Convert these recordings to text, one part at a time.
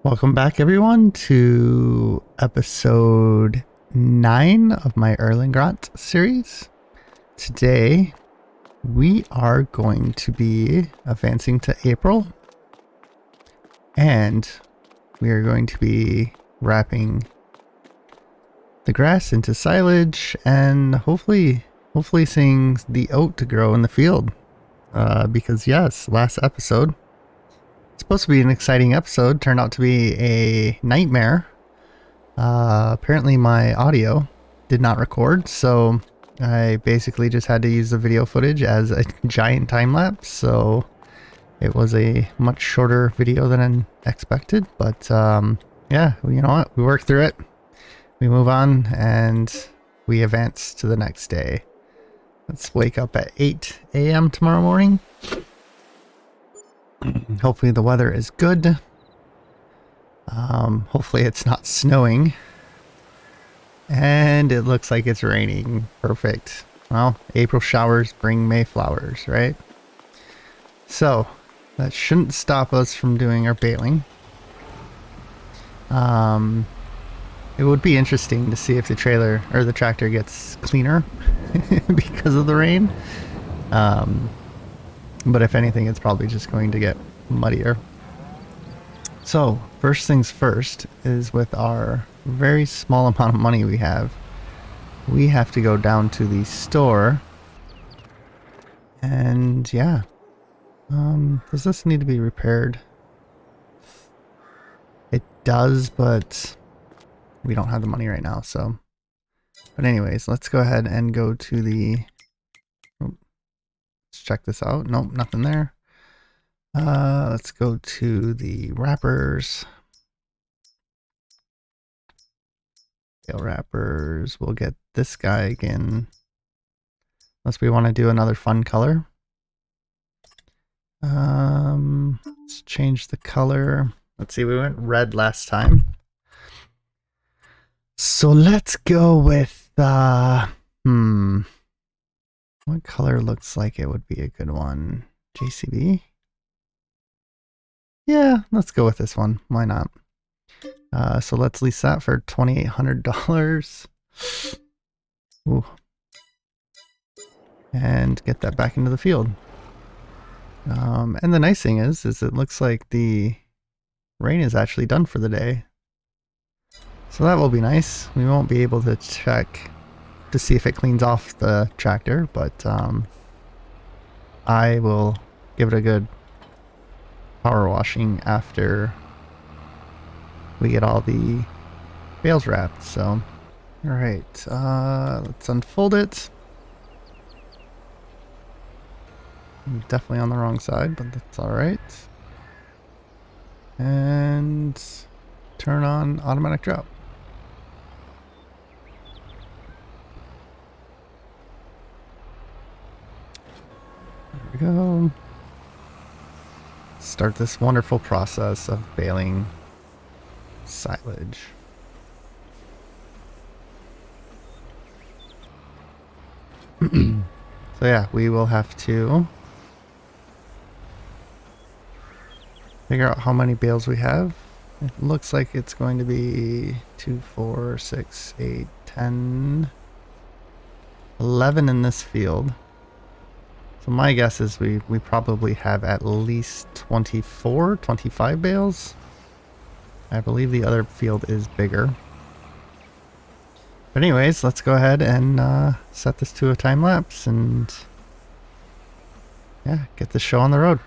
Welcome back, everyone, to episode 9 of my Erlengrat series. Today, we are going to be advancing to April, and we are going to be wrapping the grass into silage and hopefully seeing the oat to grow in the field. Because yes, last episode, supposed to be an exciting episode, turned out to be a nightmare. Apparently my audio did not record, so I basically just had to use the video footage as a giant time lapse, so it was a much shorter video than expected, but yeah, you know what, we work through it, we move on, and we advance to the next day. Let's wake up at 8 a.m. tomorrow morning. Hopefully the weather is good. Hopefully it's not snowing. And it looks like it's raining. Perfect. Well, April showers bring May flowers, right? So, that shouldn't stop us from doing our baling. It would be interesting to see if the trailer or the tractor gets cleaner because of the rain. But if anything, it's probably just going to get muddier. So, first things first is with our very small amount of money we have to go down to the store. And yeah. Does this need to be repaired? It does, but we don't have the money right now, so. But anyways, let's go ahead and go to the... Let's check this out. Nope, nothing there. Let's go to the wrappers. Bale wrappers. We'll get this guy again. Unless we want to do another fun color. Let's change the color. Let's see, we went red last time. So let's go with what color looks like it would be a good one? JCB? Yeah, let's go with this one. Why not? So let's lease that for $2,800. Ooh. And get that back into the field. And the nice thing is it looks like the rain is actually done for the day. So that will be nice. We won't be able to check to see if it cleans off the tractor, but I will give it a good power washing after we get all the bales wrapped. So, all right, let's unfold it. I'm definitely on the wrong side, but that's all right. And turn on automatic drop. There we go. Start this wonderful process of baling silage. So yeah, we will have to figure out how many bales we have. It looks like it's going to be 2, 4, 6, 8, 10, 11 in this field. So my guess is we probably have at least 24, 25 bales. I believe the other field is bigger. But anyways, let's go ahead and set this to a time lapse and yeah, get the show on the road.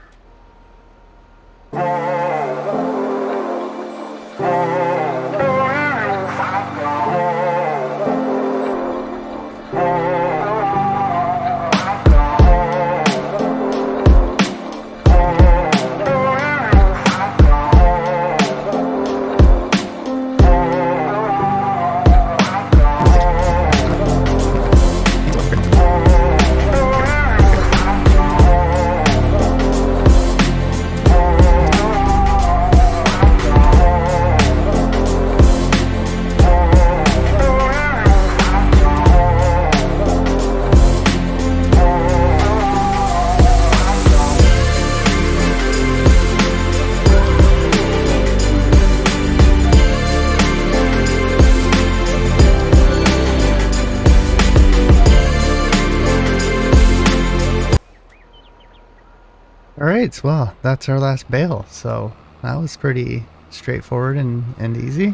Alright, well, that's our last bale, so that was pretty straightforward and easy.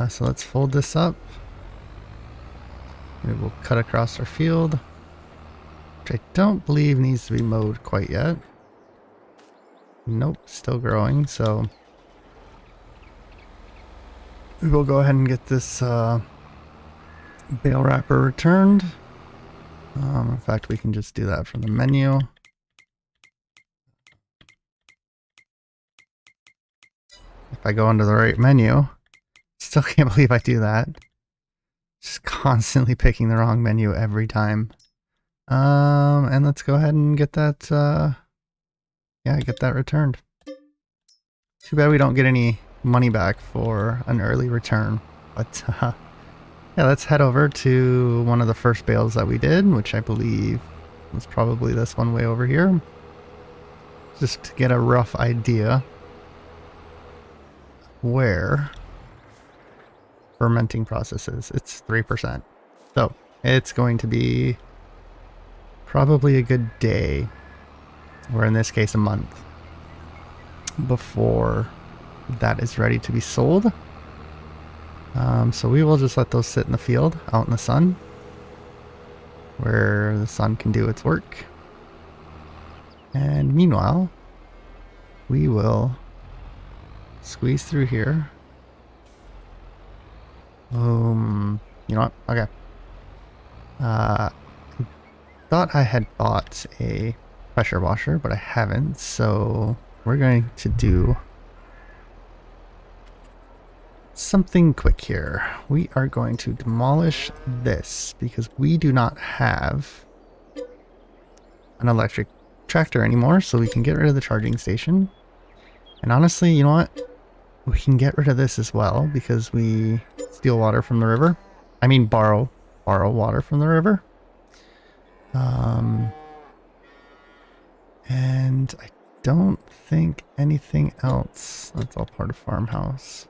So let's fold this up. We will cut across our field, which I don't believe needs to be mowed quite yet. Nope, still growing, so we will go ahead and get this bale wrapper returned. In fact, we can just do that from the menu. If I go into the right menu, still can't believe I do that. Just constantly picking the wrong menu every time. And let's go ahead and get that, yeah, get that returned. Too bad we don't get any money back for an early return. But, yeah, let's head over to one of the first bales that we did, which I believe was probably this one way over here. Just to get a rough idea where fermenting process is. It's 3%. So it's going to be probably a good day, or in this case a month, before that is ready to be sold. So we will just let those sit in the field out in the sun, where the sun can do its work. And meanwhile, we will squeeze through here. You know what? Okay. Thought I had bought a pressure washer, but I haven't, so we're going to do something quick here. We are going to demolish this because we do not have an electric tractor anymore, so we can get rid of the charging station. And honestly, you know what? We can get rid of this as well because we steal water from the river. I mean, borrow water from the river. And I don't think anything else. That's all part of farmhouse.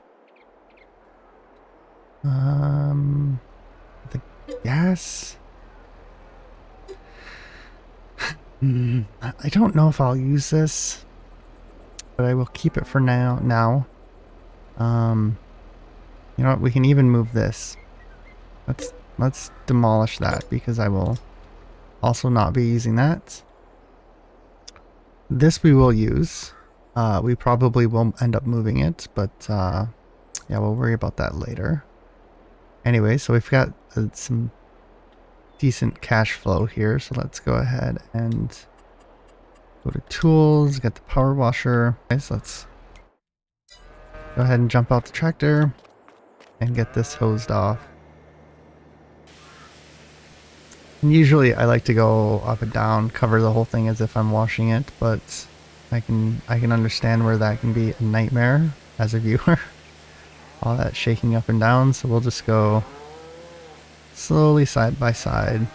The gas. I don't know if I'll use this, but I will keep it for now. You know what? We can even move this. Let's demolish that because I will also not be using that. This we will use. We probably will end up moving it, but yeah, we'll worry about that later. Anyway, so we've got some decent cash flow here, so let's go ahead and go to tools, get the power washer. Okay, so let's go ahead and jump out the tractor and get this hosed off. And usually I like to go up and down, cover the whole thing as if I'm washing it, but I can understand where that can be a nightmare as a viewer. All that shaking up and down, so we'll just go slowly side by side.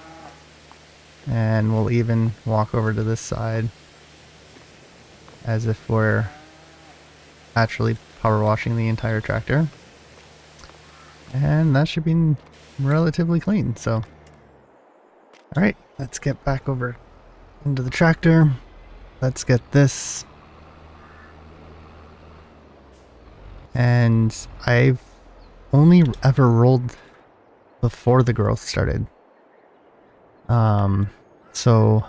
And we'll even walk over to this side as if we're actually power washing the entire tractor. And that should be relatively clean, so. Alright, let's get back over into the tractor. Let's get this. And I've only ever rolled before the growth started. So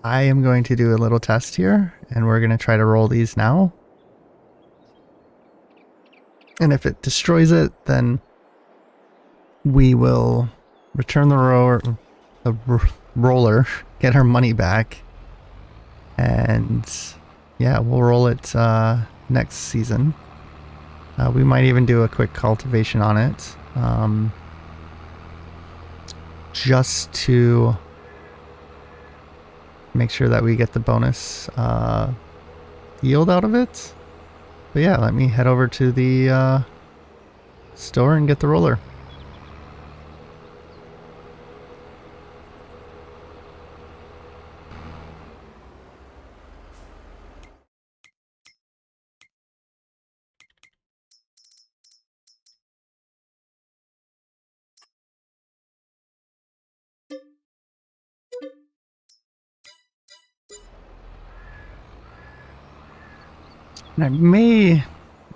I am going to do a little test here, and we're going to try to roll these now. And if it destroys it, then we will return the roller, get our money back, and yeah, we'll roll it next season. We might even do a quick cultivation on it, just to make sure that we get the bonus yield out of it. But yeah, let me head over to the store and get the roller. And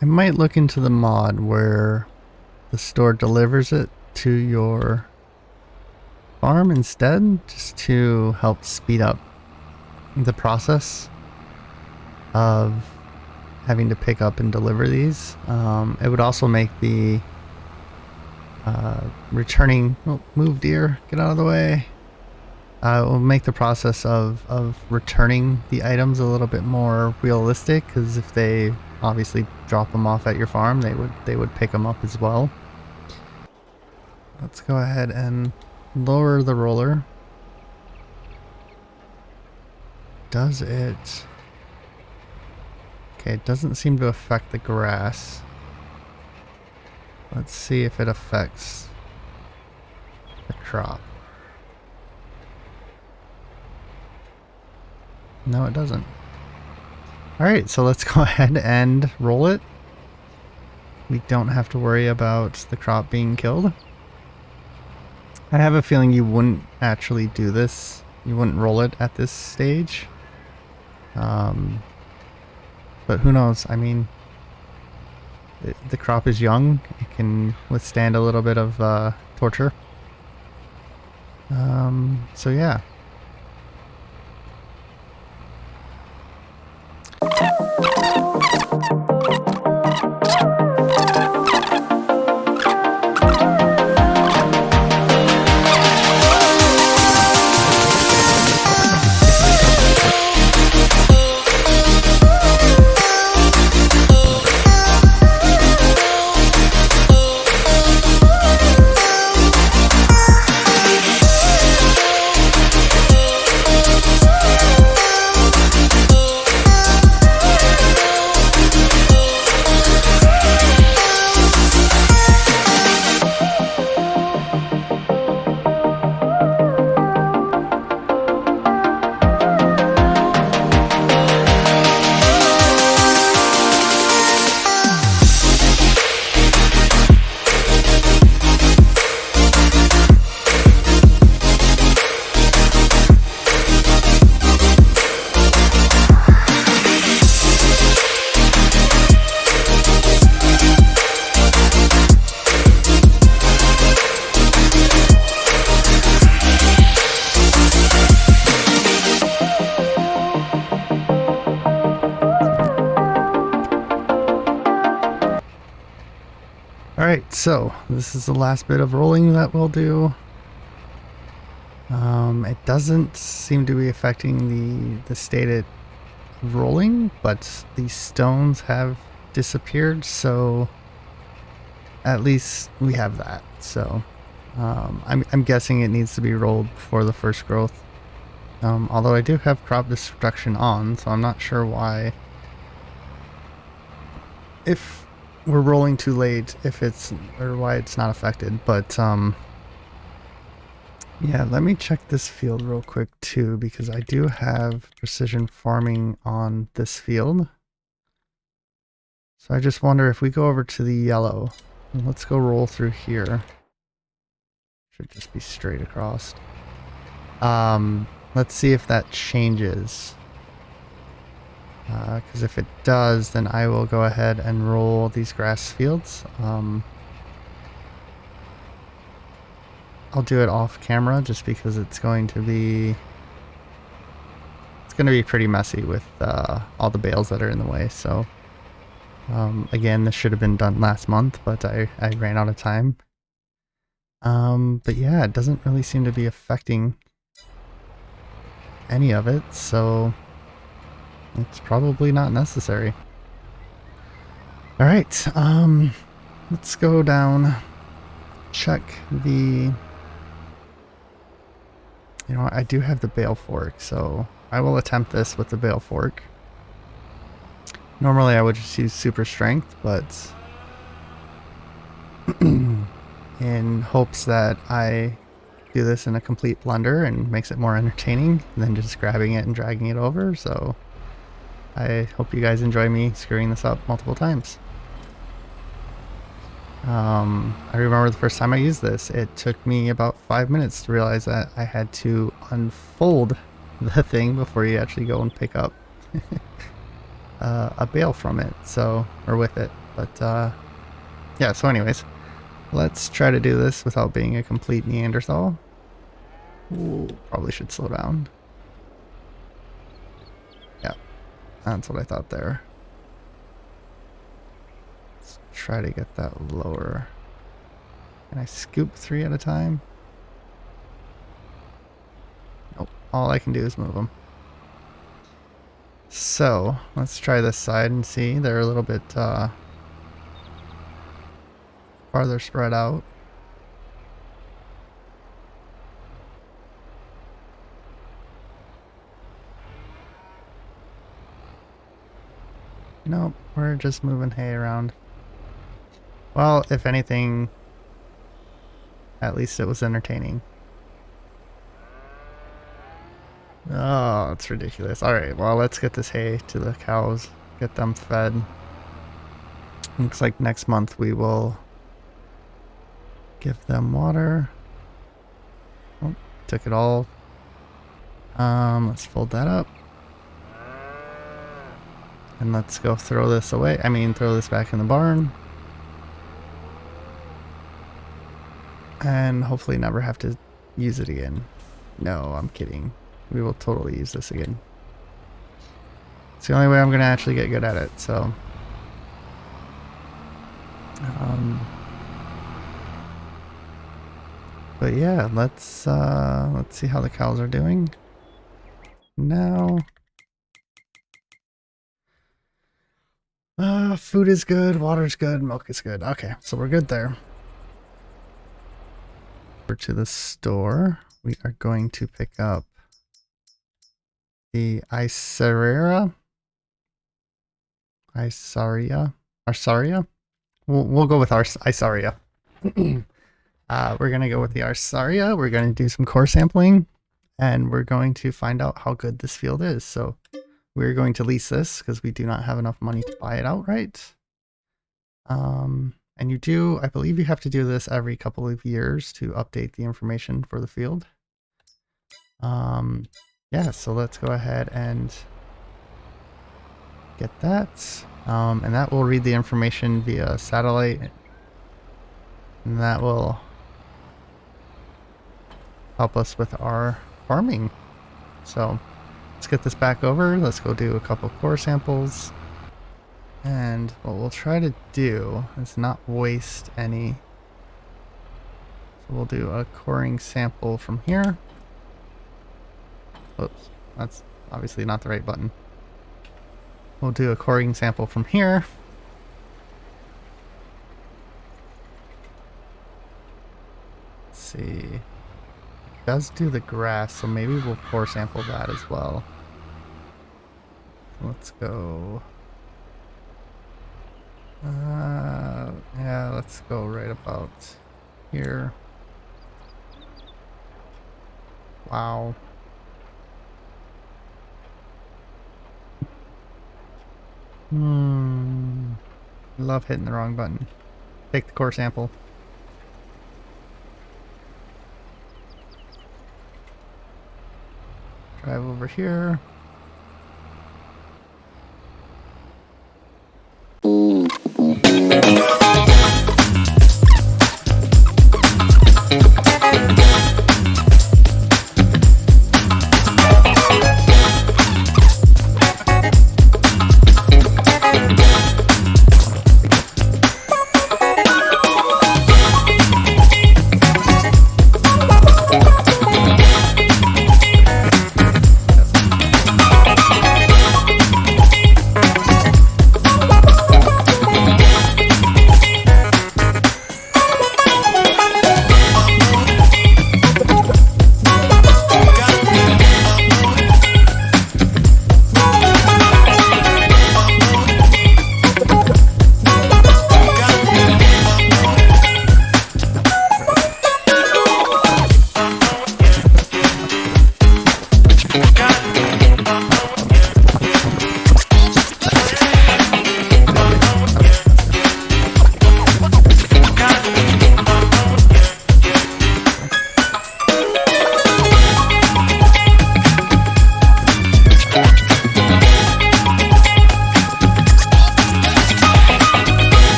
I might look into the mod where the store delivers it to your farm instead, just to help speed up the process of having to pick up and deliver these. It would also make the returning... Oh, move, deer. Get out of the way. It will make the process of returning the items a little bit more realistic, because if they obviously drop them off at your farm, they would pick them up as well. Let's go ahead and lower the roller. Does it... Okay, it doesn't seem to affect the grass. Let's see if it affects the crop. No, it doesn't. Alright, so let's go ahead and roll it. We don't have to worry about the crop being killed. I have a feeling you wouldn't actually do this. You wouldn't roll it at this stage. But who knows? I mean, the crop is young. It can withstand a little bit of torture. So yeah. Alright, so this is the last bit of rolling that we'll do. It doesn't seem to be affecting the stated rolling, but the stones have disappeared, so at least we have that. So I'm guessing it needs to be rolled before the first growth. Although I do have crop destruction on, so I'm not sure why. If we're rolling too late, or why it's not affected, but yeah, let me check this field real quick too, because I do have precision farming on this field. So I just wonder if we go over to the yellow, and let's go roll through here. Should just be straight across. Let's see if that changes. Because if it does, then I will go ahead and roll these grass fields. I'll do it off camera just because it's going to be pretty messy with all the bales that are in the way. So again, this should have been done last month, but I ran out of time. But yeah, it doesn't really seem to be affecting any of it, so it's probably not necessary. Alright, let's go down, check the... You know what, I do have the bale fork, so I will attempt this with the bale fork. Normally I would just use super strength, but in hopes that I do this in a complete blunder and makes it more entertaining than just grabbing it and dragging it over, so I hope you guys enjoy me screwing this up multiple times. I remember the first time I used this, it took me about 5 minutes to realize that I had to unfold the thing before you actually go and pick up. a bale from it, so, or with it. But yeah, so anyways, let's try to do this without being a complete Neanderthal. Ooh, probably should slow down. Yeah, that's what I thought there. Let's try to get that lower. Can I scoop 3 at a time? Nope, all I can do is move them. So, let's try this side and see. They're a little bit farther spread out. Nope, we're just moving hay around. Well, if anything, at least it was entertaining. Oh, it's ridiculous. Alright, well, let's get this hay to the cows, get them fed. Looks like next month we will give them water. Oh, took it all. Let's fold that up. And let's go throw this away. I mean, throw this back in the barn. And hopefully never have to use it again. No, I'm kidding. We will totally use this again. It's the only way I'm going to actually get good at it, so. But yeah, let's see how the cows are doing. Now. Food is good, water's good, milk is good. Okay, so we're good there. Over to the store. We are going to pick up the Isaria. We'll go with our Isaria. We're gonna go with the Arsaria. We're gonna do some core sampling, and we're going to find out how good this field is. So we're going to lease this because we do not have enough money to buy it outright. And you do, I believe you have to do this every couple of years to update the information for the field. Yeah, so let's go ahead and get that. And that will read the information via satellite. And that will help us with our farming. So let's get this back over. Let's go do a couple core samples. And what we'll try to do is not waste any. So we'll do a coring sample from here. Oops, that's obviously not the right button. We'll do a coring sample from here. Let's see. It does do the grass, so maybe we'll core sample that as well. Let's go. Yeah, let's go right about here. Wow. Love hitting the wrong button. Take the core sample. Drive over here.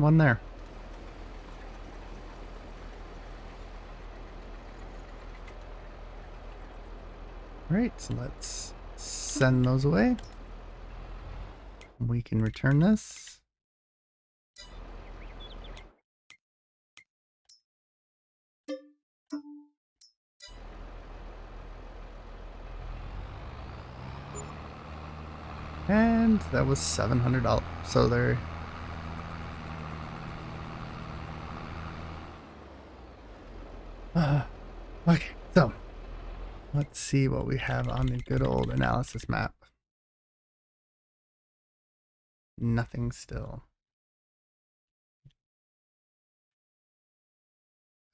one there. Alright, so let's send those away. We can return this. And that was $700. So there. Okay, so let's see what we have on the good old analysis map. Nothing still.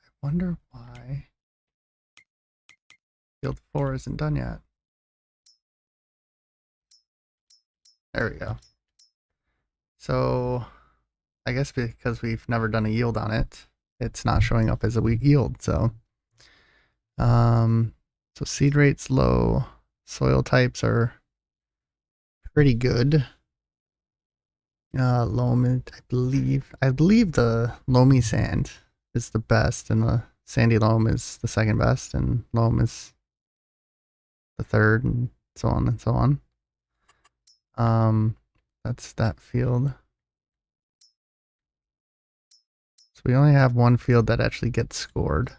I wonder why field 4 isn't done yet. There we go. So I guess because we've never done a yield on it, it's not showing up as a weak yield. So seed rate's low, soil types are pretty good. Loam, I believe the loamy sand is the best, and the sandy loam is the second best, and loam is the third, and so on and so on. That's that field. So we only have one field that actually gets scored.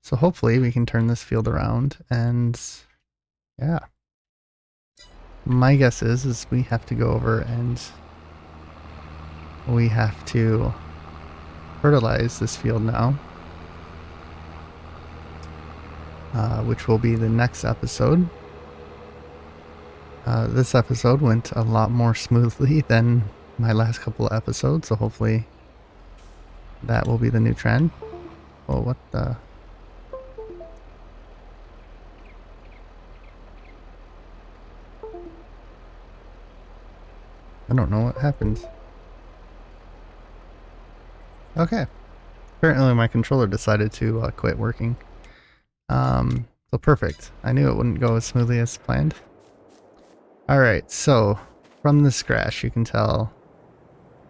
So hopefully we can turn this field around, and yeah. My guess is we have to go over and we have to fertilize this field now, which will be the next episode. This episode went a lot more smoothly than my last couple of episodes, so hopefully that will be the new trend. Oh, what the... I don't know what happened. Okay. Apparently my controller decided to quit working. So perfect. I knew it wouldn't go as smoothly as planned. Alright, so from this grass you can tell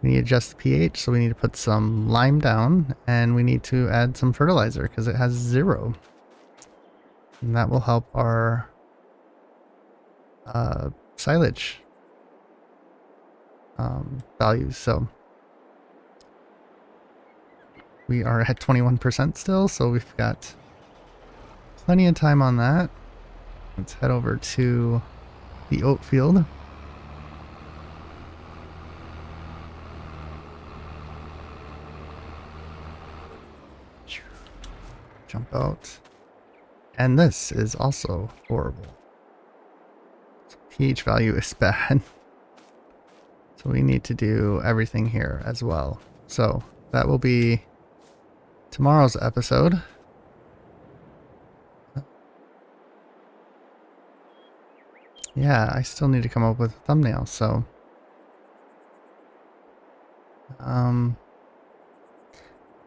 we need to adjust the pH, so we need to put some lime down, and we need to add some fertilizer because it has 0. And that will help our silage values. So we are at 21% still, so we've got plenty of time on that. Let's head over to the oat field. Jump out. And this is also horrible. So pH value is bad. So we need to do everything here as well. So that will be tomorrow's episode. Yeah, I still need to come up with a thumbnail, so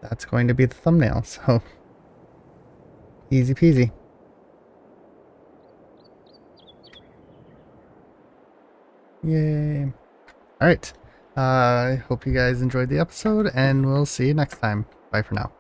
that's going to be the thumbnail, so easy peasy. Yay. Alright, I hope you guys enjoyed the episode, and we'll see you next time. Bye for now.